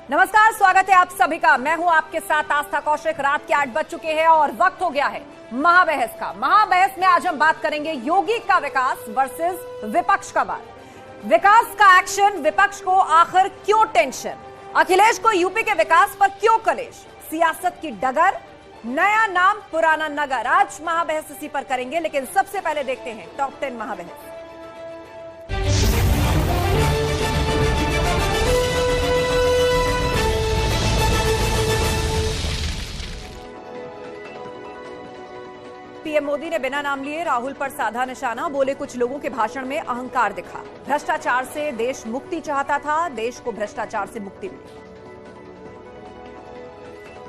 नमस्कार, स्वागत है आप सभी का। मैं हूं आपके साथ आस्था कौशिक। रात के 8 बज चुके हैं और वक्त हो गया है महाबहस का। महाबहस में आज हम बात करेंगे योगी का विकास वर्सेस विपक्ष का वार। विकास का एक्शन, विपक्ष को आखिर क्यों टेंशन, अखिलेश को यूपी के विकास पर क्यों कलेश, सियासत की डगर, नया नाम पुराना नगर। आज महाबहस इसी पर करेंगे, लेकिन सबसे पहले देखते हैं टॉप 10 महाबहस। पीएम मोदी ने बिना नाम लिए राहुल पर साधा निशाना। बोले कुछ लोगों के भाषण में अहंकार दिखा। भ्रष्टाचार से देश मुक्ति चाहता था, देश को भ्रष्टाचार से मुक्ति मिली।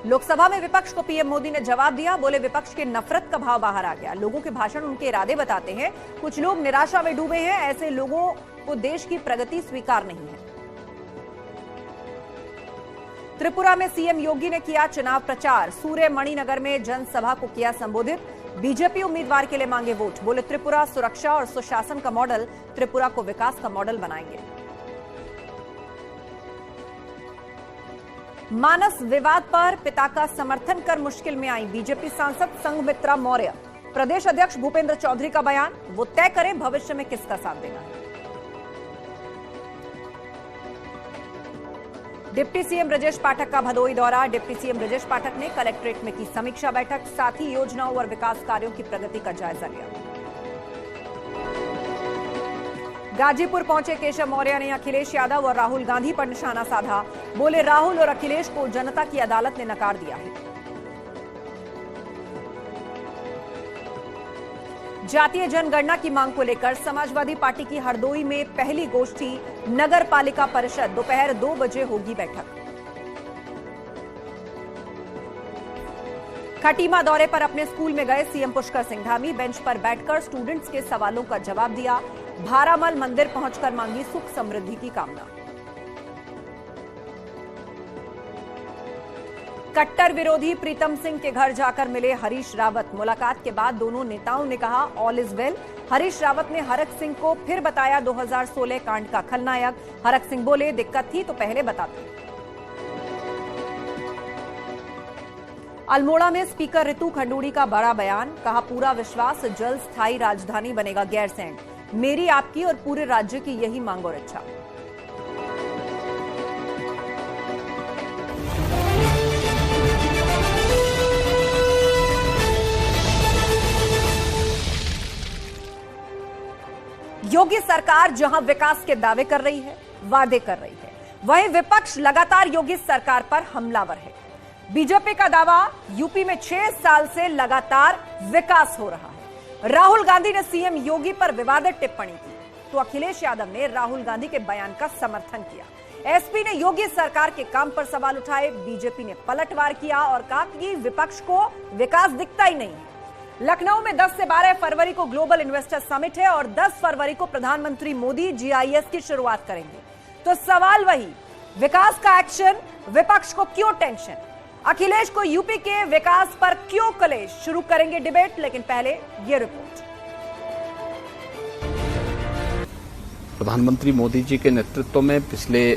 लोकसभा में विपक्ष को पीएम मोदी ने जवाब दिया। बोले विपक्ष के नफरत का भाव बाहर आ गया। लोगों के भाषण उनके इरादे बताते हैं। कुछ लोग निराशा में डूबे हैं। ऐसे लोगों को देश की प्रगति स्वीकार नहीं है। त्रिपुरा में सीएम योगी ने किया चुनाव प्रचार। सूर्य मणिनगर में जनसभा को किया संबोधित। बीजेपी उम्मीदवार के लिए मांगे वोट। बोले त्रिपुरा सुरक्षा और सुशासन का मॉडल, त्रिपुरा को विकास का मॉडल बनाएंगे। मानस विवाद पर पिता का समर्थन कर मुश्किल में आई बीजेपी सांसद संघमित्रा मौर्य। प्रदेश अध्यक्ष भूपेंद्र चौधरी का बयान, वो तय करें भविष्य में किसका साथ देना है। डिप्टी सीएम ब्रजेश पाठक का भदोही दौरा। डिप्टी सीएम ब्रजेश पाठक ने कलेक्ट्रेट में की समीक्षा बैठक, साथ ही योजनाओं और विकास कार्यों की प्रगति का जायजा लिया। गाजीपुर पहुंचे केशव मौर्य ने अखिलेश यादव और राहुल गांधी पर निशाना साधा। बोले राहुल और अखिलेश को जनता की अदालत ने नकार दिया है। जातीय जनगणना की मांग को लेकर समाजवादी पार्टी की हरदोई में पहली गोष्ठी। नगर पालिका परिषद, दोपहर 2 बजे होगी बैठक। खटीमा दौरे पर अपने स्कूल में गए सीएम पुष्कर सिंह धामी। बेंच पर बैठकर स्टूडेंट्स के सवालों का जवाब दिया। भारामल मंदिर पहुंचकर मांगी सुख समृद्धि की कामना। कट्टर विरोधी प्रीतम सिंह के घर जाकर मिले हरीश रावत। मुलाकात के बाद दोनों नेताओं ने कहा all is well. Harish Rawat ने हरक सिंह को फिर बताया 2016 कांड का खलनायक। हरक सिंह बोले दिक्कत थी तो पहले बताते। अल्मोड़ा में स्पीकर रितु खंडूड़ी का बड़ा बयान। कहा पूरा विश्वास, जल्द स्थायी राजधानी बनेगा गैरसैंण। मेरी, आपकी और पूरे राज्य की यही मांग और इच्छा। योगी सरकार जहां विकास के दावे कर रही है, वादे कर रही है, वहीं विपक्ष लगातार योगी सरकार पर हमलावर है। बीजेपी का दावा, यूपी में 6 साल से लगातार विकास हो रहा है। राहुल गांधी ने सीएम योगी पर विवादित टिप्पणी की, तो अखिलेश यादव ने राहुल गांधी के बयान का समर्थन किया। एसपी ने योगी सरकार के काम पर सवाल उठाए। बीजेपी ने पलटवार किया और कहा कि विपक्ष को विकास दिखता ही नहीं है। लखनऊ में 10 से 12 फरवरी को ग्लोबल इन्वेस्टर समिट है और 10 फरवरी को प्रधानमंत्री मोदी जीआईएस की शुरुआत करेंगे। तो सवाल वही, विकास का एक्शन, विपक्ष को क्यों टेंशन, अखिलेश को यूपी के विकास पर क्यों कलेश। शुरू करेंगे डिबेट, लेकिन पहले ये रिपोर्ट। प्रधानमंत्री मोदी जी के नेतृत्व में पिछले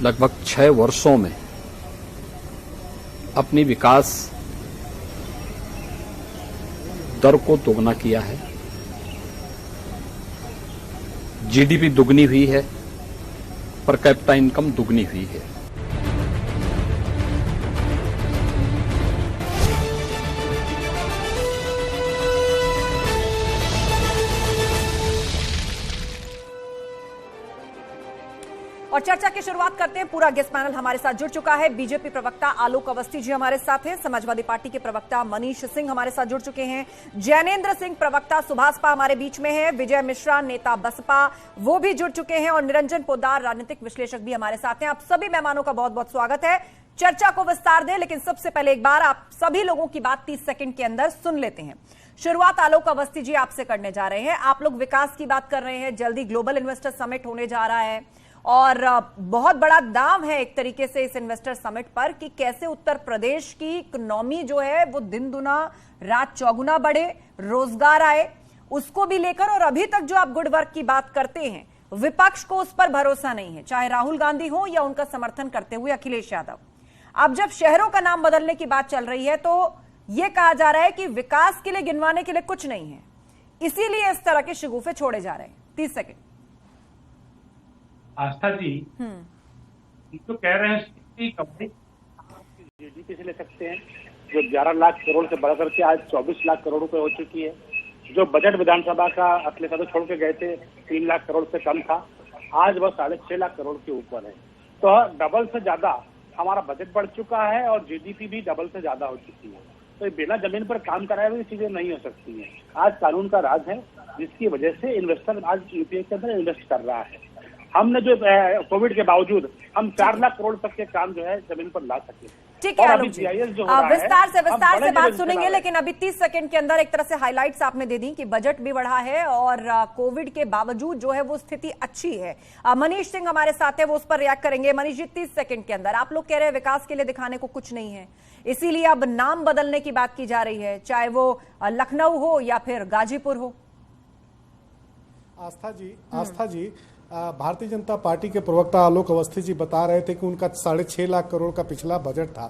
लगभग 6 वर्षों में अपनी विकास दर को दोगुना किया है। जीडीपी दुगनी हुई है, पर कैपिटा इनकम दुगनी हुई है। और चर्चा की शुरुआत करते हैं। पूरा गेस्ट पैनल हमारे साथ जुड़ चुका है। बीजेपी प्रवक्ता आलोक अवस्थी जी हमारे साथ हैं। समाजवादी पार्टी के प्रवक्ता मनीष सिंह हमारे साथ जुड़ चुके हैं। जैनेन्द्र सिंह प्रवक्ता सुभाषपा हमारे बीच में है। विजय मिश्रा नेता बसपा, वो भी जुड़ चुके हैं। और निरंजन पोद्दार राजनीतिक विश्लेषक भी हमारे साथ हैं। आप सभी मेहमानों का बहुत बहुत स्वागत है। चर्चा को विस्तार दें, लेकिन सबसे पहले एक बार आप सभी लोगों की बात 30 सेकंड के अंदर सुन लेते हैं। शुरुआत आलोक अवस्थी जी आपसे करने जा रहे हैं। आप लोग विकास की बात कर रहे हैं, जल्दी ग्लोबल इन्वेस्टर समिट होने जा रहा है और बहुत बड़ा दाव है एक तरीके से इस इन्वेस्टर समिट पर कि कैसे उत्तर प्रदेश की इकोनॉमी जो है वो दिन दुना रात चौगुना बढ़े, रोजगार आए, उसको भी लेकर। और अभी तक जो आप गुड वर्क की बात करते हैं विपक्ष को उस पर भरोसा नहीं है, चाहे राहुल गांधी हो या उनका समर्थन करते हुए अखिलेश यादव। अब जब शहरों का नाम बदलने की बात चल रही है तो यह कहा जा रहा है कि विकास के लिए गिनवाने के लिए कुछ नहीं है, इसीलिए इस तरह के शगुफे छोड़े जा रहे हैं। 30 सेकंड। आस्था जी तो कह रहे हैं कि कंपनी जीडीपी से ले सकते हैं, जो 11 लाख करोड़ से बढ़कर के आज 24 लाख करोड़ रुपए हो चुकी है। जो बजट विधानसभा का अखिलेश यादव छोड़ के गए थे 3 लाख करोड़ से कम था, आज वह 6.5 लाख करोड़ के ऊपर है। तो डबल से ज्यादा हमारा बजट बढ़ चुका है और जीडीपी भी डबल से ज्यादा हो चुकी है। तो ये बिना जमीन पर काम कराए हुए चीजें नहीं हो सकती हैं। आज कानून का राज है, जिसकी वजह से इन्वेस्टर आज यूपीए के अंदर इन्वेस्ट कर रहा है। हमने जो कोविड के बावजूद हम 4 लाख करोड़ तक के काम जो है जमीन पर ला सके। ठीक है आलोक जी, विस्तार से बात सुनेंगे, लेकिन अभी 30 सेकंड के अंदर एक तरह से हाइलाइट्स आपने दे दी कि बजट भी बढ़ा है और कोविड के बावजूद जो है वो स्थिति अच्छी है। मनीष सिंह हमारे साथ है, वो उस पर रिएक्ट करेंगे। मनीष जी, 30 सेकंड के अंदर आप लोग कह रहे हैं विकास के लिए दिखाने को कुछ नहीं है, इसीलिए अब नाम बदलने की बात की जा रही है, चाहे वो लखनऊ हो या फिर गाजीपुर हो। आस्था जी भारतीय जनता पार्टी के प्रवक्ता आलोक अवस्थी जी बता रहे थे कि उनका 6.5 लाख करोड़ का पिछला बजट था।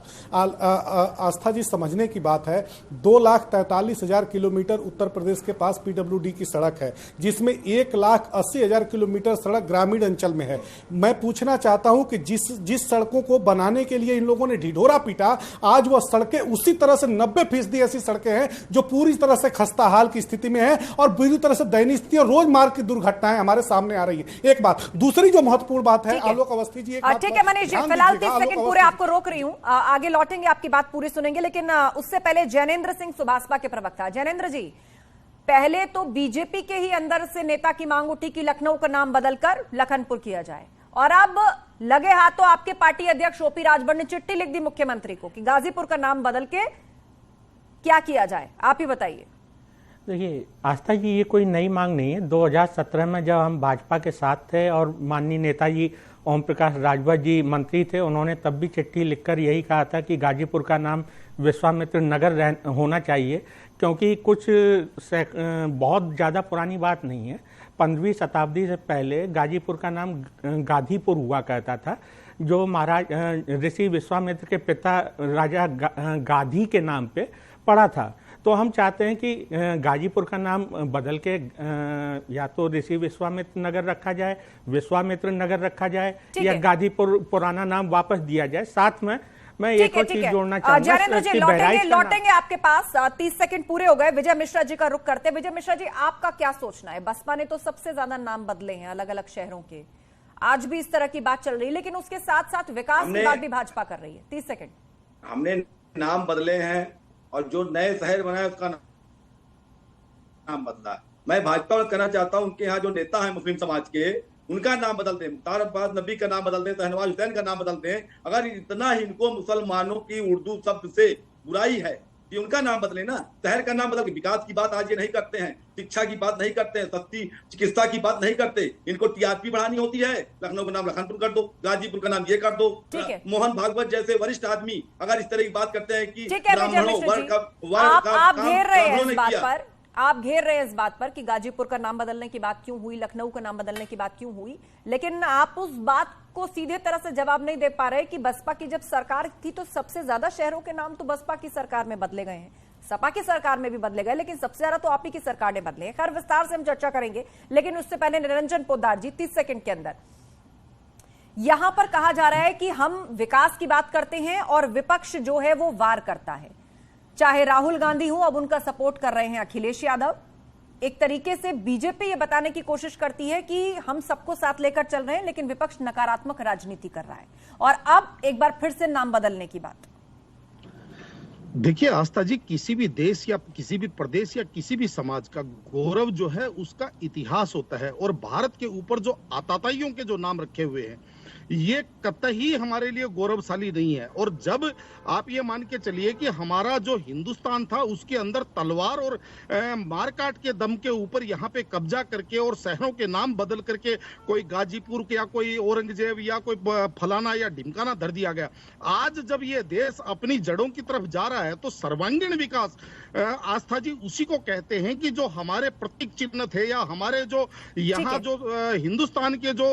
आस्था जी, समझने की बात है 2,43,000 किलोमीटर उत्तर प्रदेश के पास पीडब्ल्यूडी की सड़क है, जिसमें 1,80,000 किलोमीटर सड़क ग्रामीण अंचल में है। मैं पूछना चाहता हूं कि जिस सड़कों को बनाने के लिए इन लोगों ने ढिढोरा पीटा, आज वह सड़कें उसी तरह से 90% ऐसी सड़कें हैं जो पूरी तरह से खस्ता हाल की स्थिति में है और बुरी तरह से दयनीय स्थिति और रोज मार्ग की दुर्घटनाएं हमारे सामने आ रही है। एक बात, दूसरी जो महत्वपूर्ण बात है आलोक अवस्थी जी, ठीक है मनीष जी, फिलहाल 30 सेकंड पूरे आपको रोक रही हूं, आगे लौटेंगे, आपकी बात पूरी सुनेंगे, लेकिन उससे पहले जैनेंद्र सिंह सुभाषपा के प्रवक्ता। जैनेंद्र जी, पहले तो बीजेपी के ही अंदर से नेता की मांग उठी कि लखनऊ का नाम बदलकर लखनपुर किया जाए, और अब लगे हाथों आपके पार्टी अध्यक्ष ओपी राजभर ने चिट्ठी लिख दी मुख्यमंत्री को कि गाजीपुर का नाम बदल के क्या किया जाए, आप ही बताइए। देखिए आस्था जी, ये कोई नई मांग नहीं है। 2017 में जब हम भाजपा के साथ थे और माननीय नेताजी ओम प्रकाश राजभर जी मंत्री थे, उन्होंने तब भी चिट्ठी लिखकर यही कहा था कि गाजीपुर का नाम विश्वामित्र नगर होना चाहिए, क्योंकि कुछ बहुत ज़्यादा पुरानी बात नहीं है। 15वीं शताब्दी से पहले गाजीपुर का नाम गाधीपुर हुआ करता था, जो महाराज ऋषि विश्वामित्र के पिता राजा गाधी के नाम पे पड़ा था। तो हम चाहते हैं कि गाजीपुर का नाम बदल के या तो ऋषि विश्वामित्र नगर रखा जाए, विश्वामित्र नगर रखा जाए, या गाजीपुर पुराना नाम वापस दिया जाए। साथ में मैं एक और चीज जोड़ना चाहूंगा। लौटेंगे आपके पास, 30 सेकंड पूरे हो गए। विजय मिश्रा जी का रुख करते हैं। विजय मिश्रा जी, आपका क्या सोचना है? बसपा ने तो सबसे ज्यादा नाम बदले हैं अलग अलग शहरों के, आज भी इस तरह की बात चल रही है, लेकिन उसके साथ साथ विकास की बात भी भाजपा कर रही है। 30 सेकंड। हमने नाम बदले हैं और जो नए शहर बनाए उसका नाम बदला। मैं भाजपा में कहना चाहता हूं, उनके यहाँ जो नेता हैं मुस्लिम समाज के, उनका नाम बदल दें, मुख्तार अब्बास नबी का नाम बदल दें, शहनवाज हुसैन का नाम बदल दें। अगर इतना ही इनको मुसलमानों की उर्दू शब्द से बुराई है कि उनका नाम बदले ना, शहर का नाम बदल के। विकास की बात आज ये नहीं करते हैं, शिक्षा की बात नहीं करते हैं, सस्ती चिकित्सा की बात नहीं करते। इनको टीआरपी बढ़ानी होती है, लखनऊ का नाम लखनपुर कर दो, गाजीपुर का नाम ये कर दो। मोहन भागवत जैसे वरिष्ठ आदमी अगर इस तरह की बात करते हैं कि ब्राह्मणों वर्ग आप घेर रहे हैं इस बात पर कि गाजीपुर का नाम बदलने की बात क्यों हुई, लखनऊ का नाम बदलने की बात क्यों हुई, लेकिन आप उस बात को सीधे तरह से जवाब नहीं दे पा रहे कि बसपा की जब सरकार थी तो सबसे ज्यादा शहरों के नाम तो बसपा की सरकार में बदले गए हैं, सपा की सरकार में भी बदले गए, लेकिन सबसे ज्यादा तो आप ही की सरकार ने बदले हैं। खैर, विस्तार से हम चर्चा करेंगे, लेकिन उससे पहले निरंजन पोद्दार जी, 30 सेकंड के अंदर। यहां पर कहा जा रहा है कि हम विकास की बात करते हैं और विपक्ष जो है वो वार करता है, चाहे राहुल गांधी हो, अब उनका सपोर्ट कर रहे हैं अखिलेश यादव। एक तरीके से बीजेपी ये बताने की कोशिश करती है कि हम सबको साथ लेकर चल रहे हैं, लेकिन विपक्ष नकारात्मक राजनीति कर रहा है, और अब एक बार फिर से नाम बदलने की बात। देखिए आस्था जी, किसी भी देश या किसी भी प्रदेश या किसी भी समाज का गौरव जो है उसका इतिहास होता है, और भारत के ऊपर जो आताताइयों के जो नाम रखे हुए हैं, ये कतई हमारे लिए गौरवशाली नहीं है। और जब आप ये मान के चलिए कि हमारा जो हिंदुस्तान था उसके अंदर तलवार और मारकाट के दम के ऊपर यहाँ पे कब्जा करके और शहरों के नाम बदल करके कोई गाजीपुर या कोई औरंगजेब या कोई फलाना या ढिमकाना धर दिया गया। आज जब ये देश अपनी जड़ों की तरफ जा रहा है तो सर्वांगीण विकास आस्था जी उसी को कहते हैं कि जो हमारे प्रतीक चिन्ह थे या हमारे जो यहाँ जो हिंदुस्तान के जो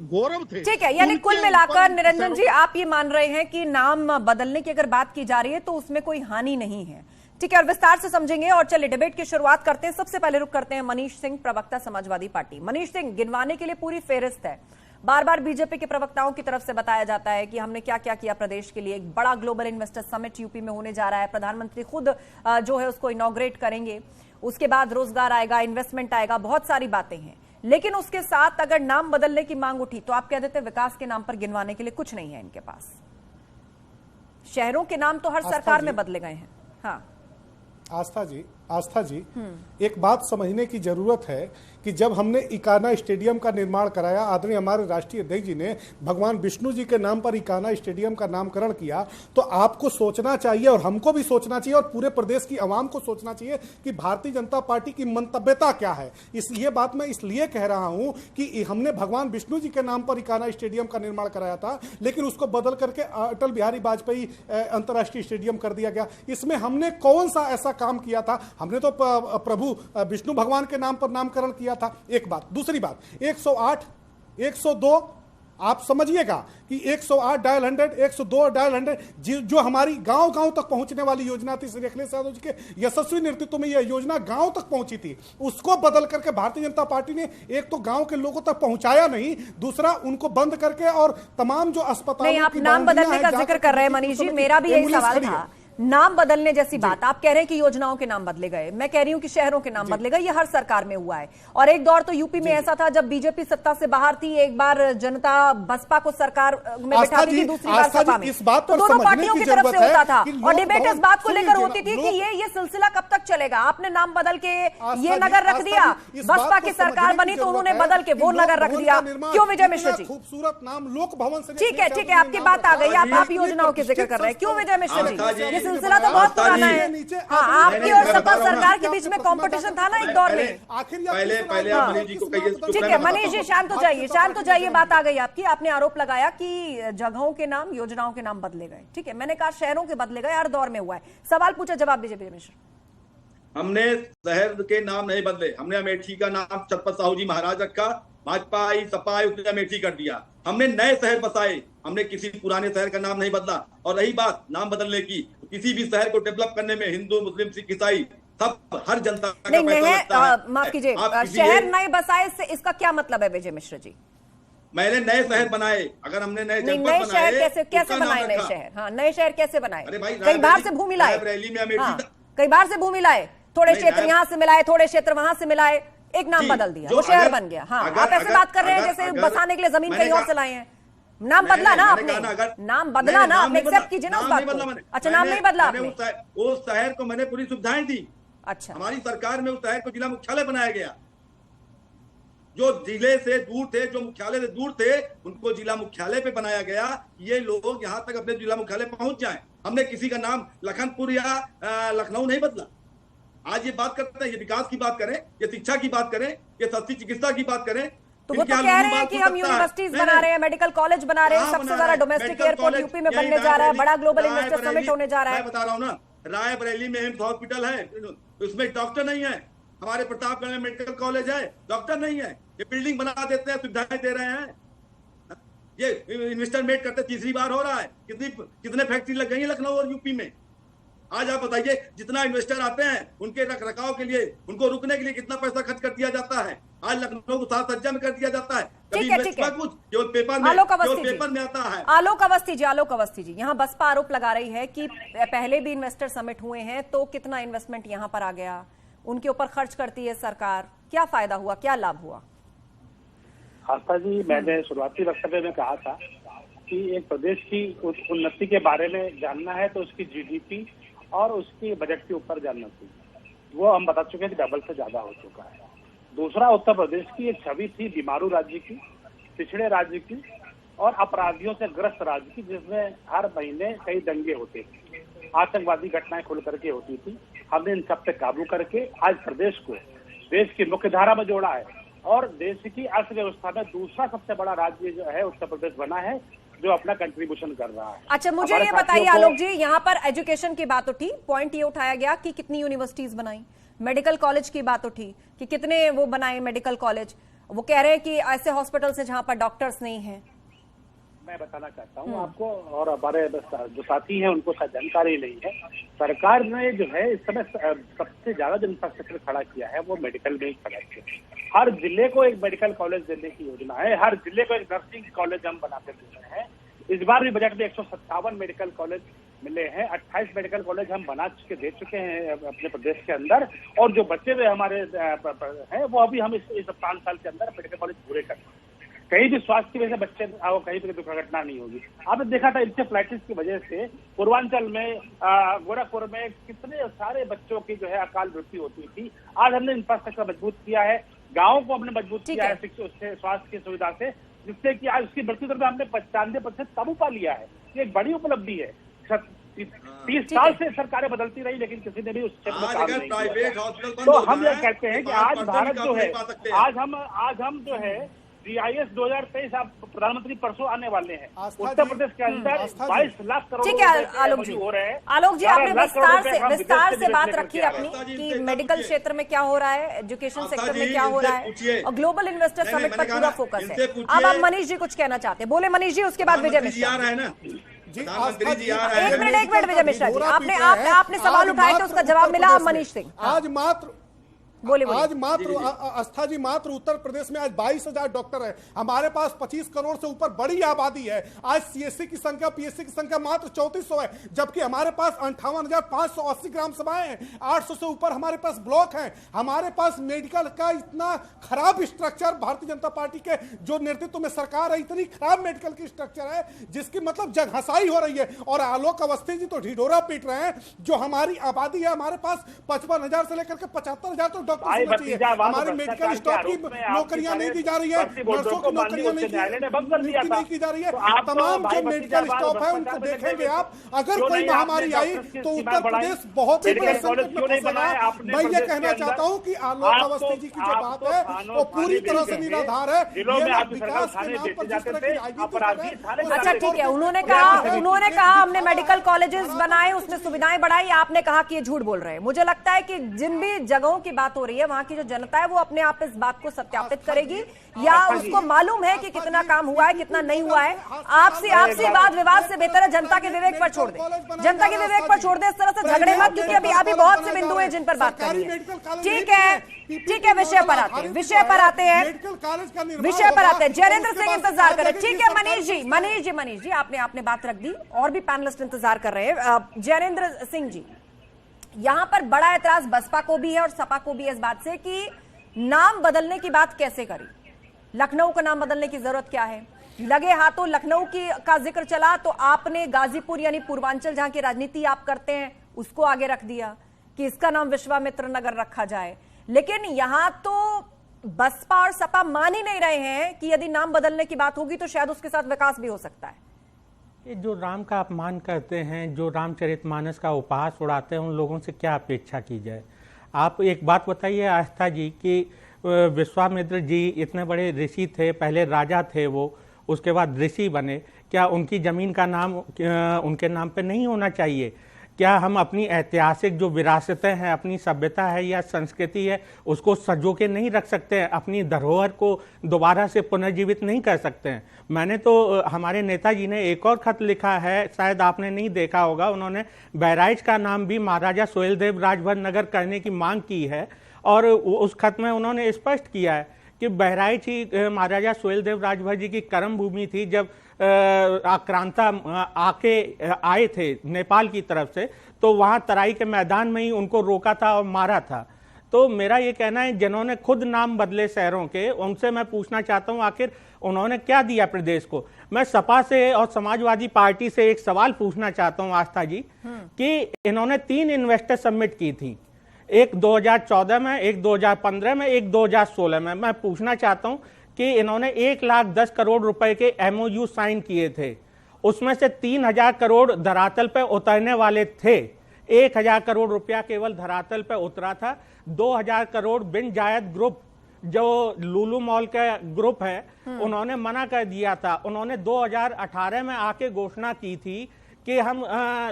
गौरव थे। ठीक है, यानी कुल मिलाकर निरंजन जी आप ये मान रहे हैं कि नाम बदलने की अगर बात की जा रही है तो उसमें कोई हानि नहीं है। ठीक है, और विस्तार से समझेंगे। और चलिए डिबेट की शुरुआत करते हैं। सबसे पहले रुक करते हैं मनीष सिंह, प्रवक्ता समाजवादी पार्टी। मनीष सिंह, गिनवाने के लिए पूरी फेहरिस्त है। बार बार बीजेपी के प्रवक्ताओं की तरफ से बताया जाता है कि हमने क्या क्या किया प्रदेश के लिए। एक बड़ा ग्लोबल इन्वेस्टर समिट यूपी में होने जा रहा है, प्रधानमंत्री खुद जो है उसको इनॉग्रेट करेंगे, उसके बाद रोजगार आएगा, इन्वेस्टमेंट आएगा, बहुत सारी बातें हैं। लेकिन उसके साथ अगर नाम बदलने की मांग उठी तो आप कह देते विकास के नाम पर गिनवाने के लिए कुछ नहीं है इनके पास। शहरों के नाम तो हर सरकार में बदले गए हैं। हाँ आस्था जी एक बात समझने की जरूरत है कि जब हमने इकाना स्टेडियम का निर्माण कराया, आदरणीय हमारे राष्ट्रीय अध्यक्ष जी ने भगवान विष्णु जी के नाम पर इकाना स्टेडियम का नामकरण किया, तो आपको सोचना चाहिए और हमको भी सोचना चाहिए और पूरे प्रदेश की आवाम को सोचना चाहिए कि भारतीय जनता पार्टी की मंतव्यता क्या है। ये बात मैं इसलिए कह रहा हूं कि हमने भगवान विष्णु जी के नाम पर इकाना स्टेडियम का निर्माण कराया था, लेकिन उसको बदल करके अटल बिहारी वाजपेयी अंतर्राष्ट्रीय स्टेडियम कर दिया गया। इसमें हमने कौन सा ऐसा काम किया था? हमने तो प्रभु विष्णु भगवान के नाम पर नामकरण किया था। एक बात। दूसरी बात, 108, 102 आप समझिएगा कि 108 डायल 100, 102 डायल 100 जो हमारी गांव गांव तक पहुंचने वाली योजना थी, श्री अखिलेश यादव जी के यशस्वी नेतृत्व में यह योजना गांव तक पहुंची थी, उसको बदल करके भारतीय जनता पार्टी ने एक तो गांव के लोगों तक पहुंचाया नहीं, दूसरा उनको बंद करके और तमाम जो अस्पताल। आप नाम बदलने का जिक्र कर रहे हैं मनीष जी, मेरा भी यही सवाल था। नाम बदलने जैसी बात, आप कह रहे हैं कि योजनाओं के नाम बदले गए, मैं कह रही हूं कि शहरों के नाम बदले गए। ये हर सरकार में हुआ है। और एक दौर तो यूपी में ऐसा था जब बीजेपी सत्ता से बाहर थी, एक बार जनता बसपा को सरकार में बिठाती थी, दूसरी बार सपा में, तो दोनों पार्टियों की तरफ से होता था और डिबेट इस बात को लेकर होती थी कि ये सिलसिला कब तक चलेगा। आपने नाम बदल के ये नगर रख दिया, बसपा की सरकार बनी तो उन्होंने बदल के वो नगर रख दिया। क्यों विजय मिश्र जी? खूबसूरत नाम लोक भवन से। ठीक है, आपकी बात आ गई, आप योजनाओं के जिक्र कर रहे हैं। क्यों विजय मिश्र जी? ये सिलसिला तो बहुत हाँ, आपकी और सपा सरकार के बीच में कंपटीशन था ना एक दौर में। पहले आप मनीष जी को कहिए। ठीक है मनीष जी, शांत हो जाइए। बात आ गई आपकी। आपने आरोप लगाया कि जगहों के नाम, योजनाओं के नाम बदले गए। ठीक है, मैंने कहा शहरों के बदले गए, हर दौर में हुआ है। सवाल पूछा, जवाब दीजिए विजय मिश्र। हमने शहर के नाम नहीं बदले, हमने अमेठी का नाम छत्रपति साहू जी महाराज रखा, भाजपा आई सपा आई उसने अमेठी कर दिया। हमने नए शहर बसाए, हमने किसी पुराने शहर का नाम नहीं बदला। और रही बात नाम बदलने की, किसी भी शहर को डेवलप करने में हिंदू मुस्लिम सिख ईसाई सब हर जनता का पैसा लगता है। माफ कीजिए, शहर नए बसाए से इसका क्या मतलब है विजय मिश्र जी? मैंने नए शहर बनाए, अगर हमने नए जनपद नए बनाए, शहर कैसे बनाए? नए शहर, हाँ नए शहर कैसे बनाए? अरे भाई, कई बार से भूमि लाए, कई बार से भूमि लाए, थोड़े क्षेत्र यहाँ से मिलाए, थोड़े क्षेत्र वहां से मिलाए, एक नाम बदल दिया, वो शहर बन गया। हाँ, आप ऐसे बात कर रहे हैं जैसे बसाने के लिए जमीन कहीं और से लाए हैं। नाम बदला ना आपने, नाम बदला ना आपने, एक्सेप्ट कीजिए ना उस बात को। अच्छा, नाम नहीं बदला आपने। उस शहर को मैंने पूरी सुविधाएं दी। अच्छा, हमारी सरकार में उस शहर को जिला मुख्यालय बनाया गया। जो जिले से दूर थे, जो मुख्यालय से दूर थे, उनको जिला मुख्यालय पे बनाया गया। ये लोग यहाँ तक अपने जिला मुख्यालय पहुंच जाएं। हमने किसी का नाम लखनपुर या लखनऊ नहीं बदला। आज ये बात करते हैं, ये विकास की बात करें, ये शिक्षा की बात करें, ये सस्ती चिकित्सा की बात करें, तो वो तो कह रहे हैं कि हम यूनिवर्सिटीज बना रहे हैं, मेडिकल कॉलेज बना रहे हैं, सबसे ज्यादा डोमेस्टिक एयरपोर्ट यूपी में बनने जा रहा है, बड़ा ग्लोबल इन्वेस्टर समिट होने जा रहा है। मैं बता रहा हूँ ना, रायबरेली में एम्स हॉस्पिटल है, उसमें डॉक्टर नहीं है। हमारे प्रतापगढ़ में मेडिकल कॉलेज है, डॉक्टर नहीं है। ये बिल्डिंग बना देते हैं, सुविधाएं दे रहे हैं, ये इन्वेस्टमेंट करते तीसरी बार हो रहा है। कितने फैक्ट्री लग गई है लखनऊ और यूपी में? आज आप बताइए, जितना इन्वेस्टर आते हैं उनके रख रखाव के लिए, उनको रुकने के लिए कितना पैसा खर्च कर दिया जाता है। आज लखनऊ को साथ सज्जा में कर दिया जाता है। ठीक है, ठीक है। केवल पेपर में आता है। आलोक अवस्थी जी, यहाँ बसपा आरोप लगा रही है कि पहले भी इन्वेस्टर समिट हुए हैं तो कितना इन्वेस्टमेंट यहाँ पर आ गया, उनके ऊपर खर्च करती है सरकार, क्या फायदा हुआ, क्या लाभ हुआ? आस्था जी, मैंने शुरुआती वक्तव्य में कहा था कि एक प्रदेश की उन्नति के बारे में जानना है तो उसकी जीडीपी और उसकी बजट के ऊपर जानना चाहिए। वो हम बता चुके हैं कि डबल से ज्यादा हो चुका है। दूसरा, उत्तर प्रदेश की एक छवि थी बीमारू राज्य की, पिछड़े राज्य की, और अपराधियों से ग्रस्त राज्य थी, जिसमें हर महीने कई दंगे होते थे, आतंकवादी घटनाएं खुल करके होती थी। हमने इन सब पे काबू करके आज प्रदेश को देश की मुख्य धारा में जोड़ा है और देश की अर्थव्यवस्था में दूसरा सबसे बड़ा राज्य जो है उत्तर प्रदेश बना है, जो अपना कंट्रीब्यूशन कर रहा है। अच्छा, मुझे ये बताइए आलोक जी, यहाँ पर एजुकेशन की बात उठी, पॉइंट ये उठाया गया कि कितनी यूनिवर्सिटीज बनाई, मेडिकल कॉलेज की बात उठी कि कितने वो बनाए मेडिकल कॉलेज। वो कह रहे हैं कि ऐसे हॉस्पिटल से जहां पर डॉक्टर्स नहीं हैं। मैं बताना चाहता हूँ आपको और हमारे जो साथी हैं उनको शायद जानकारी नहीं है, सरकार ने जो है इस समय सबसे ज्यादा जो इंफ्रास्ट्रक्चर खड़ा किया है वो मेडिकल में ही खड़ा किया। हर जिले को एक मेडिकल कॉलेज देने की योजना है, हर जिले को एक नर्सिंग कॉलेज हम बनाते दे रहे हैं। इस बार भी बजट में 157 मेडिकल कॉलेज मिले हैं, 28 मेडिकल कॉलेज हम बना चुके दे चुके हैं अपने प्रदेश के अंदर, और जो बचे हुए हमारे हैं वो अभी हम इस 5 साल के अंदर मेडिकल कॉलेज पूरे करेंगे। कहीं भी स्वास्थ्य की वजह से बच्चे कहीं पर दुर्घटना नहीं होगी। आपने देखा था इंसेफ्लाइटिस की वजह से पूर्वांचल में गोरखपुर में कितने सारे बच्चों की जो है अकाल मृत्यु होती थी। आज हमने इंफ्रास्ट्रक्चर मजबूत किया है, गाँव को हमने मजबूत किया है स्वास्थ्य की सुविधा से, जिससे कि आज उसकी मृत्यु दर में हमने 95% काबू पा लिया है। ये एक बड़ी उपलब्धि है। 30 साल से सरकारें बदलती रही लेकिन किसी ने भी उस क्षेत्र में काम नहीं किया। तो हम ये कहते हैं कि आज भारत जो है, आज हम जो है GIS 2023 आप प्रधानमंत्री परसों आने वाले हैं। उत्तर प्रदेश के अंदर 22 लाख करोड़ ठीक है आलोक जी, आलोक जी आपने विस्तार से बात रखी अपनी कि मेडिकल क्षेत्र में क्या हो रहा है, एजुकेशन सेक्टर में क्या हो रहा है, और ग्लोबल इन्वेस्टर समिट पर पूरा फोकस है। अब आप मनीष जी कुछ कहना चाहते हैं, बोले मनीष जी, उसके बाद विजय मिश्रा। एक मिनट विजय मिश्रा जी, आपने सवाल उठाए थे, उसका जवाब मिला। मनीष सिंह आज मात्र आस्था जी मात्र उत्तर प्रदेश में आज 22,000 डॉक्टर है। हमारे पास 25 करोड़ से ऊपर बड़ी आबादी है। आज CSC की संख्या, PSC की संख्या मात्र 3400 है, जबकि हमारे पास 58,580 ग्राम सभाएं हैं, 800 से ऊपर हमारे पास ब्लॉक हैं। हमारे पास मेडिकल का इतना खराब स्ट्रक्चर, भारतीय जनता पार्टी के जो नेतृत्व में सरकार है, इतनी खराब मेडिकल की स्ट्रक्चर है जिसकी मतलब जगहसाई हो रही है। और आलोक अवस्थी जी तो ढिढोरा पीट रहे हैं। जो हमारी आबादी है, हमारे पास 55,000 से लेकर के 75,000 तो हमारे मेडिकल स्टाफ की नौकरियां नहीं दी जा रही है, नर्सों की नौकरियां नहीं की जा रही है। तमाम जो मेडिकल स्टाफ है उनको देखेंगे आप। अगर कोई महामारी आई तो उत्तर प्रदेश बहुत ही बड़े संकट में फंसेगा। मैं ये कहना चाहता हूँ कि आलोक अवस्थी जी की जो बात है वो पूरी तरह से निराधार है। विकास के नाम पर जिस तरह की राजनीति। अच्छा ठीक है, उन्होंने कहा हमने मेडिकल कॉलेजेस बनाए, उसमें सुविधाएं बढ़ाई, आपने कहा कि ये झूठ बोल रहे हैं। मुझे लगता है कि जिन भी जगहों की बात हो रही है वहां की जो जनता है वो अपने आप इस बात को सत्यापित करेगी, या उसको मालूम है कि कितना काम हुआ है कितना नहीं हुआ है। आपसे वाद विवाद से बेहतर है जनता के विवेक पर छोड़ दे, जनता के विवेक पर छोड़ दे। इस तरह से झगड़े मत, क्योंकि अभी बहुत से बिंदु हैं जिन पर बात करनी है। ठीक है, विषय पर आते हैं। जयेंद्र सिंह इंतजार करें। ठीक है मनीष जी आपने बात रख दी, और भी पैनलिस्ट इंतजार कर रहे हैं। जयेंद्र सिंह जी, यहां पर बड़ा एतराज बसपा को भी है और सपा को भी है इस बात से कि नाम बदलने की बात कैसे करी, लखनऊ का नाम बदलने की जरूरत क्या है। लगे हाथों लखनऊ का जिक्र चला तो आपने गाजीपुर यानी पूर्वांचल जहां की राजनीति आप करते हैं उसको आगे रख दिया कि इसका नाम विश्वामित्र नगर रखा जाए। लेकिन यहां तो बसपा और सपा मान ही नहीं रहे हैं कि यदि नाम बदलने की बात होगी तो शायद उसके साथ विकास भी हो सकता है। जो राम का अपमान करते हैं, जो रामचरितमानस का उपहास उड़ाते हैं, उन लोगों से क्या अपेक्षा की जाए। आप एक बात बताइए आस्था जी कि विश्वामित्र जी इतने बड़े ऋषि थे, पहले राजा थे वो, उसके बाद ऋषि बने, क्या उनकी जमीन का नाम उनके नाम पे नहीं होना चाहिए? क्या हम अपनी ऐतिहासिक जो विरासतें हैं, अपनी सभ्यता है या संस्कृति है, उसको सजो के नहीं रख सकते हैं? अपनी धरोहर को दोबारा से पुनर्जीवित नहीं कर सकते हैं? मैंने तो हमारे नेताजी ने एक और खत लिखा है, शायद आपने नहीं देखा होगा, उन्होंने बहराइच का नाम भी महाराजा सोहेलदेव राजभर नगर करने की मांग की है। और उस खत में उन्होंने स्पष्ट किया है कि बहराइच ही महाराजा सोहेलदेव राजभर जी की कर्म भूमि थी। जब आक्रांता आए थे नेपाल की तरफ से, तो वहां तराई के मैदान में ही उनको रोका था और मारा था। तो मेरा ये कहना है, जिन्होंने खुद नाम बदले शहरों के, उनसे मैं पूछना चाहता हूं आखिर उन्होंने क्या दिया प्रदेश को। मैं सपा से और समाजवादी पार्टी से एक सवाल पूछना चाहता हूं आस्था जी कि इन्होंने 3 इन्वेस्टर समिट की थी, एक 2014 में, एक 2015 में, एक 2016 में। मैं पूछना चाहता हूं कि इन्होंने 1,10,00,000 करोड़ रुपए के MOU साइन किए थे। उसमें से 3,000 करोड़ धरातल पे उतरने वाले थे। 1,000 करोड़ रुपया केवल धरातल पे उतरा था। 2,000 करोड़ बिन जायद ग्रुप जो लुलु मॉल का ग्रुप है उन्होंने मना कर दिया था। उन्होंने 2018 में आके घोषणा की थी कि हम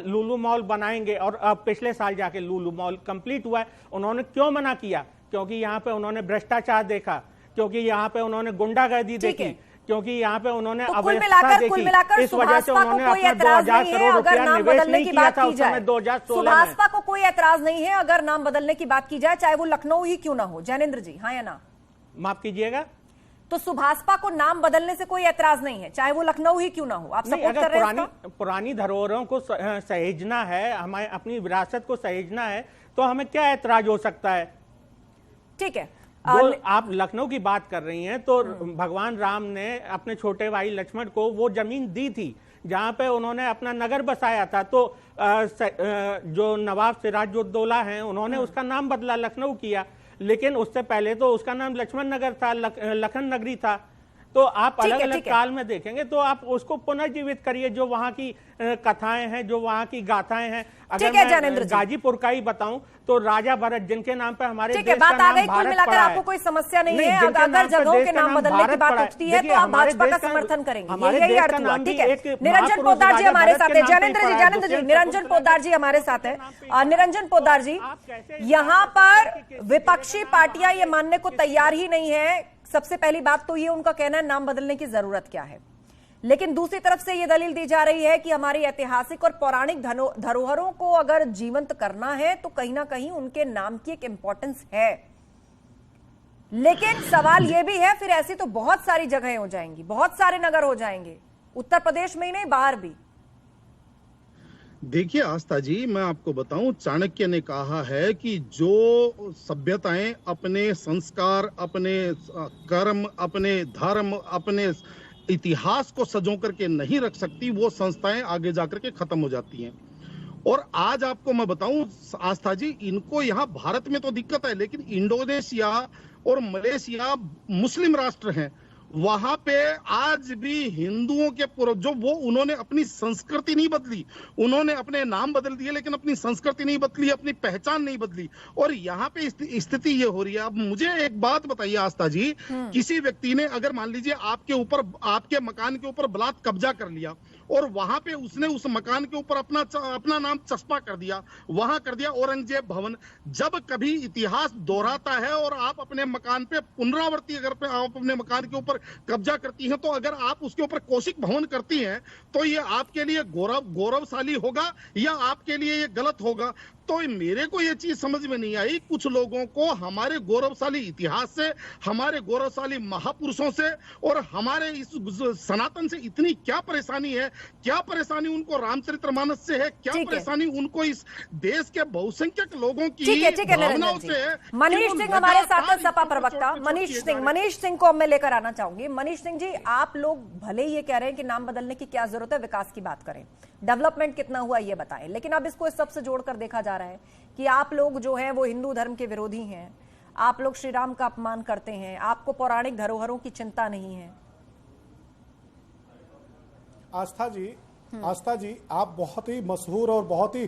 लुलु मॉल बनाएंगे और पिछले साल जाके लुलु मॉल कंप्लीट हुआ है। उन्होंने क्यों मना किया? क्योंकि यहाँ पे उन्होंने भ्रष्टाचार देखा, क्योंकि यहाँ पे उन्होंने गुंडागर्दी देखी, क्योंकि यहाँ पे उन्होंने अव्यवस्था देखी। इस वजह से उन्होंने अपना 2,000 करोड़ रुपया निवेश नहीं किया था उस समय 2016 में। सुभाषपा को कोई एतराज नहीं है अगर नाम बदलने की बात की जाए, चाहे वो लखनऊ ही क्यों ना हो। जैनेंद्र जी, हाँ या ना? माफ कीजिएगा, तो सुभाषपा को नाम बदलने से कोई एतराज नहीं है, चाहे वो लखनऊ ही क्यों ना हो। आप सपोर्ट कर रहे हैं? पुरानी धरोहरों को सहेजना है, हमें अपनी विरासत को सहेजना है, तो हमें क्या एतराज हो सकता है? ठीक है। आप लखनऊ की बात कर रही हैं, तो भगवान राम ने अपने छोटे भाई लक्ष्मण को वो जमीन दी थी जहां पे उन्होंने अपना नगर बसाया था। तो जो नवाब सिराजुद्दौला हैं उन्होंने उसका नाम बदला, लखनऊ किया, लेकिन उससे पहले तो उसका नाम लक्ष्मण नगर था, लखन नगरी था। तो आप अलग अलग काल में देखेंगे तो आप उसको पुनर्जीवित करिए। जो वहां की कथाएं हैं, जो वहां की गाथाएं हैं। अगर मैं गाजीपुर का ही बताऊं तो राजा भरत, जिनके नाम पे हमारे देश का बात आ नाम गई, कुल भारत मिलाकर पड़ा है। आपको कोई समस्या नहीं है। अगर जगहों के नाम बदलने की बात उठती है तो आप भाजपा का समर्थन करेंगे, यही अर्थ हुआ। ठीक है, निरंजन पोद्दार जी हमारे साथ है। जैनेंद्र जी, निरंजन पोद्दार जी हमारे साथ है। निरंजन पोद्दार जी, यहाँ पर विपक्षी पार्टियां ये मानने को तैयार ही नहीं है। सबसे पहली बात तो ये उनका कहना है नाम बदलने की जरूरत क्या है, लेकिन दूसरी तरफ से ये दलील दी जा रही है कि हमारी ऐतिहासिक और पौराणिक धरोहरों को अगर जीवंत करना है तो कहीं ना कहीं उनके नाम की एक इंपॉर्टेंस है। लेकिन सवाल ये भी है, फिर ऐसी तो बहुत सारी जगहें हो जाएंगी, बहुत सारे नगर हो जाएंगे, उत्तर प्रदेश में ही नहीं बाहर भी। देखिए आस्था जी, मैं आपको बताऊं, चाणक्य ने कहा है कि जो सभ्यताएं अपने संस्कार, अपने कर्म, अपने धर्म, अपने इतिहास को सजो करके नहीं रख सकती, वो संस्थाएं आगे जाकर के खत्म हो जाती हैं। और आज आपको मैं बताऊं आस्था जी, इनको यहाँ भारत में तो दिक्कत है, लेकिन इंडोनेशिया और मलेशिया मुस्लिम राष्ट्र हैं, वहां पे आज भी हिंदुओं के जो वो उन्होंने अपनी संस्कृति नहीं बदली, उन्होंने अपने नाम बदल दिए लेकिन अपनी संस्कृति नहीं बदली, अपनी पहचान नहीं बदली। और यहाँ पे स्थिति ये हो रही है। अब मुझे एक बात बताइए आस्था जी, किसी व्यक्ति ने अगर मान लीजिए आपके ऊपर, आपके मकान के ऊपर बलात् कब्जा कर लिया और वहां पे उसने उस मकान के ऊपर अपना नाम चस्पा कर दिया, वहां कर दिया औरंगजेब भवन। जब कभी इतिहास दोहराता है और आप अपने मकान पे पुनरावृत्ति, अगर आप अपने मकान के ऊपर कब्जा करती हैं, तो अगर आप उसके ऊपर कौशिक भवन करती हैं तो ये आपके लिए गौरवशाली होगा या आपके लिए ये गलत होगा? तो मेरे को ये चीज समझ में नहीं आई। कुछ लोगों को हमारे गौरवशाली इतिहास से, हमारे गौरवशाली महापुरुषों से और हमारे इस सनातन से इतनी क्या परेशानी है? क्या परेशानी उनको रामचरितमानस से है? क्या परेशानी उनको इस देश के बहुसंख्यक लोगों की भावनाओं से है? मनीष सिंह हमारे साथ है, सपा प्रवक्ता मनीष सिंह को मैं लेकर आना चाहूंगी। मनीष सिंह जी, आप लोग भले ये कह रहे हैं कि नाम बदलने की क्या जरूरत है, विकास की बात करें, डेवलपमेंट कितना हुआ ये बताएं, लेकिन अब इसको इस सबसे जोड़कर देखा जा रहा है कि आप लोग जो हैं वो हिंदू धर्म के विरोधी हैं, आप लोग श्री राम का अपमान करते हैं, आपको पौराणिक धरोहरों की चिंता नहीं है। आस्था जी, आप बहुत ही मशहूर और बहुत ही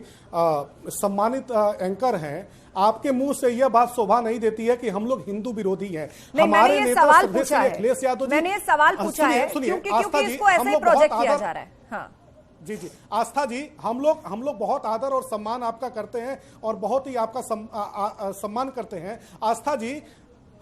सम्मानित एंकर हैं। आपके मुंह से यह बात शोभा नहीं देती है कि हम लोग हिंदू विरोधी हैं। हमारे नेता अखिलेश यादव जी, मैंने ये सवाल पूछा है क्योंकि इसको ऐसे ही प्रोजेक्ट किया जा रहा है। हाँ जी, आस्था जी, हम लोग बहुत आदर और सम्मान आपका करते हैं और बहुत ही आपका सम्मान करते हैं। आस्था जी,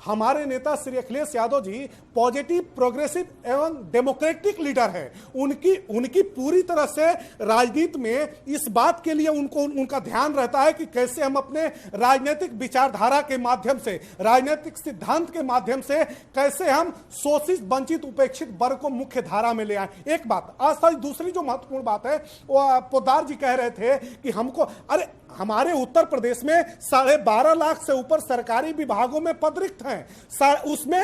हमारे नेता श्री अखिलेश यादव जी पॉजिटिव, प्रोग्रेसिव एवं डेमोक्रेटिक लीडर हैं। उनकी पूरी तरह से राजनीति में इस बात के लिए उनका ध्यान रहता है कि कैसे हम अपने राजनीतिक विचारधारा के माध्यम से, राजनीतिक सिद्धांत के माध्यम से कैसे हम शोषित, वंचित, उपेक्षित वर्ग को मुख्य धारा में ले आए। एक बात। आज दूसरी जो महत्वपूर्ण बात है, वो पोद्दार जी कह रहे थे कि हमको, अरे हमारे उत्तर प्रदेश में 12.5 लाख से ऊपर सरकारी विभागों में पद रिक्त हैं। उसमें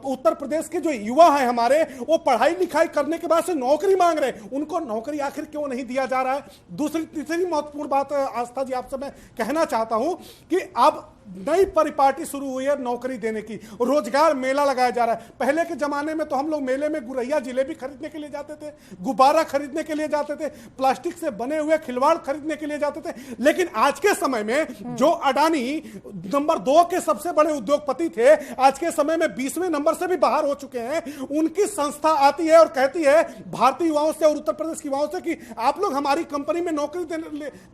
उत्तर प्रदेश के जो युवा हैं हमारे, वो पढ़ाई लिखाई करने के बाद से नौकरी मांग रहे हैं, उनको नौकरी आखिर क्यों नहीं दिया जा रहा है? तीसरी महत्वपूर्ण बात आस्था जी आपसे मैं कहना चाहता हूं कि अब नई परिपाटी शुरू हुई है नौकरी देने की, रोजगार मेला लगाया जा रहा है। पहले के जमाने में तो हम लोग मेले में गुरैया जिलेबी खरीदने के लिए जाते थे, गुब्बारा खरीदने के लिए जाते थे, प्लास्टिक से बने हुए खिलवाड़ खरीदने के लिए जाते थे। लेकिन आज के समय में जो अडानी नंबर 2 के सबसे बड़े उद्योगपति थे, आज के समय में 20वें नंबर से भी बाहर हो चुके हैं। उनकी संस्था आती है और कहती है भारतीय युवाओं से और उत्तर प्रदेश के युवाओं से कि आप लोग हमारी कंपनी में नौकरी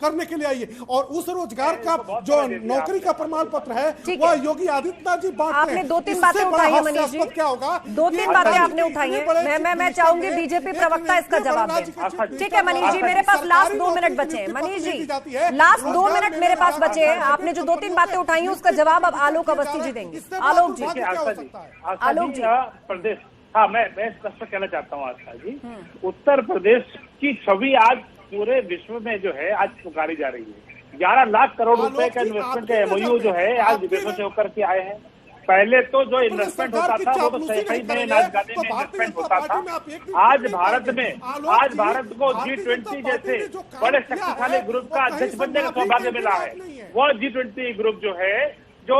करने के लिए आइए, और उस रोजगार का जो नौकरी का प्रमाण पत्र है वह योगी आदित्यनाथ जी बांटते हैं। आपने 2-3 बातें उठाई है मनीष जी, क्या होगा? 2-3 बातें आपने उठाई है। मैं चाहूंगी बीजेपी प्रवक्ता इसका जवाब दे। ठीक है मनीष जी, मेरे पास लास्ट 2 मिनट बचे हैं। मनीष जी, लास्ट 2 मिनट मेरे पास बचे हैं। आपने जो 2-3 बातें उठाई हैं उसका जवाब अब आलोक अवस्थी जी देंगे। आलोक जी, आलोक जी, प्रदेश, हाँ मैं स्पष्ट कहना चाहता हूँ आस्था जी, उत्तर प्रदेश की छवि आज पूरे विश्व में जो है आज पुकारी जा रही है। 11 लाख करोड़ रुपए का इन्वेस्टमेंट का एमओयू जो है आज विदेशों से होकर के आए हैं। पहले तो जो इन्वेस्टमेंट होता था वो तो सही में नाच गाने में इन्वेस्टमेंट होता था। आज भारत को G20 जैसे बड़े शक्तिशाली ग्रुप का अध्यक्ष बनने का सौभाग्य मिला है। वो G20 ग्रुप जो है, जो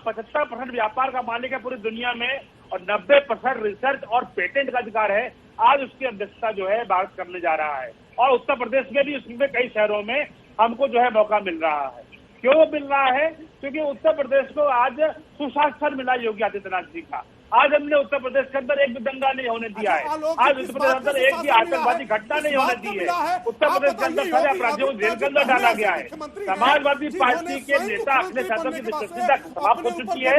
75% व्यापार का मालिक है पूरी दुनिया में और 90% रिसर्च और पेटेंट का अधिकार है, आज उसकी अध्यक्षता जो है भारत करने जा रहा है। और उत्तर प्रदेश में भी उसमें कई शहरों में हमको जो है मौका मिल रहा है। क्यों मिल रहा है? क्योंकि उत्तर प्रदेश को आज सुशासन मिला योगी आदित्यनाथ जी का। आज हमने उत्तर प्रदेश के अंदर एक भी दंगा नहीं होने दिया है। आज उत्तर प्रदेश के अंदर एक भी आतंकवादी घटना नहीं होने दी है। उत्तर प्रदेश के अंदर सारे अपराधियों को जेल के अंदर डाला गया है। समाजवादी पार्टी के नेता अपने शासन की विश्वसनीयता समाप्त हो चुकी है।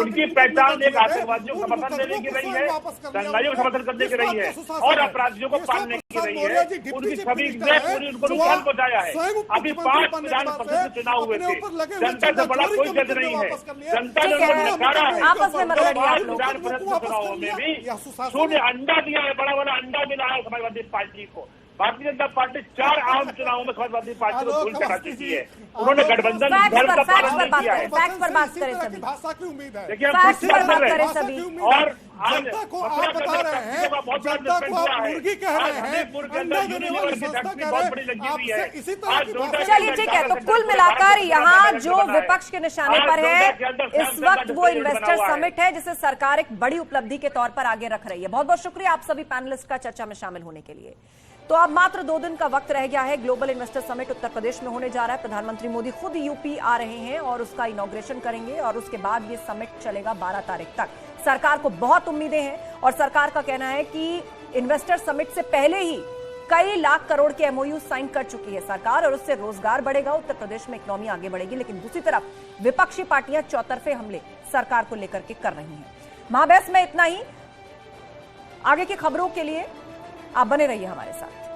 उनकी पहचान एक आतंकवादियों को समर्थन देने की रही है, दंगाइयों को समर्थन करने की रही है और अपराधियों को पालने की रही है। उनकी छवि ने पूरी उनको नुकसान पहुंचाया है। अभी 5 विधान परिषद के चुनाव हुए थे, जनता से बड़ा कोई जज नहीं है। जनता ने उनको नकारा है। आपस में मत लड़िए आप लोग। चुनावों में भी शून्य अंडा दिया है, बड़ा बड़ा अंडा मिला है समाजवादी पार्टी को। भारतीय जनता पार्टी 4 आम चुनावों में समाजवादी पार्टी को धूल चढ़ा चुकी है। उन्होंने गठबंधन धर्म का पालन नहीं किया है। फैक्ट पर बात करें सभी, भाषा की उम्मीद है। देखिए फैक्ट पर बात करें सभी। और जनता को आप बता रहे हैं, जनता को आप मुर्गी कह रहे हैं, अंडा देने वाली संस्था कह रहे हैं, आपसे इसी तरह की बात। चलिए ठीक है, तो कुल मिलाकर यहाँ जो विपक्ष के निशाने पर है इस वक्त वो इन्वेस्टर समिट है जिसे सरकार एक बड़ी उपलब्धि के तौर पर आगे रख रही है। बहुत बहुत शुक्रिया आप सभी पैनलिस्ट का चर्चा में शामिल होने के लिए। तो अब मात्र 2 दिन का वक्त रह गया है। Global investor summit Uttar Pradesh में होने जा रहा है। प्रधानमंत्री मोदी खुद यूपी आ रहे हैं और उसका इनॉग्रेशन करेंगे और उसके बाद ये समिट चलेगा 12 तारीख तक। सरकार को बहुत उम्मीदें हैं और सरकार का कहना है कि इन्वेस्टर समिट से पहले ही कई लाख करोड़ के एमओयू साइन कर चुकी है सरकार और उससे रोजगार बढ़ेगा, उत्तर प्रदेश में इकोनॉमी आगे बढ़ेगी। लेकिन दूसरी तरफ विपक्षी पार्टियां चौतरफे हमले सरकार को लेकर के कर रही हैं। महाबहस में इतना ही। आगे की खबरों के लिए आप बने रहिए हमारे साथ।